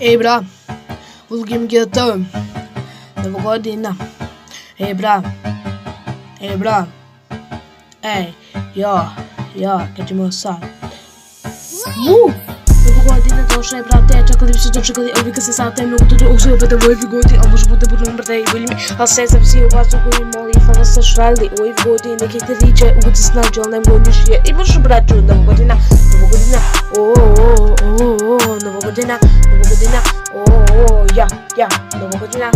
Ej bra, ulgim ghetto. Новогодина. Ej bra. Ej bra. Ej, ja, kad ćemo sad. Новогодина došla je, brate, čekali bi se dočekali, evo vi kad se sad taj mnogo to uzeo, pa da u ovoj godini, a može bude budno brate i volji mi, ali sve sam si u vas u koji moli, pa da se šrali, u ovoj godini, neke te riče, ugod se snađe, ali nemoj nišije, i možeš braću, Новогодина, Новогодина, ja, Новогодина,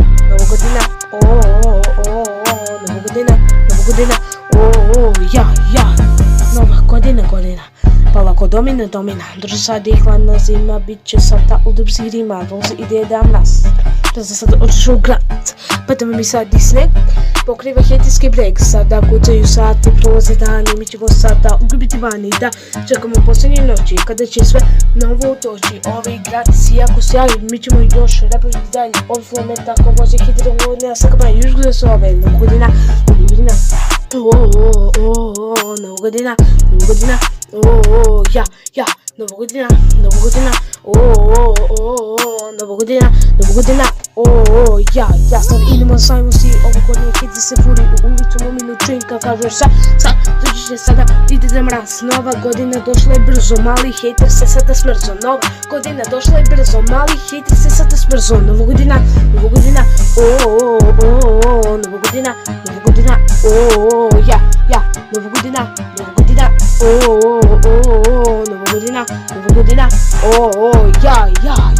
ja, Nova godina. Pa lako domina, drži sad i hladna zima, bit će sada u dubzirima, vozi ide da nas, da se sad očiš u grad, pa da mi sad i sneg, pokriva hetijski breg, sada kucaju sati, prolaze dani, mi ćemo sada ugubiti vani, da čekamo posljednje noći, kada će sve novo doći, ovi grad si jako sjaju, mi ćemo još repoviti dalje, ovi flome tako vozi hitro godine, a sad kada još gdje su ove, Новогодина, Новогодина, ja, Новогодина, ja, sad idemo sajmo si ovu godinu, hiti se furi u ulicu, mominu činka, kažeš sad, dođi će sada, ide mraz, nova godina došla je brzo, mali hejter se sada smrzo, nova godina došla je brzo, mali hejter se sada smrzo, Новогодина, Новогодина, ja, Новогодина, Новогодина, ja.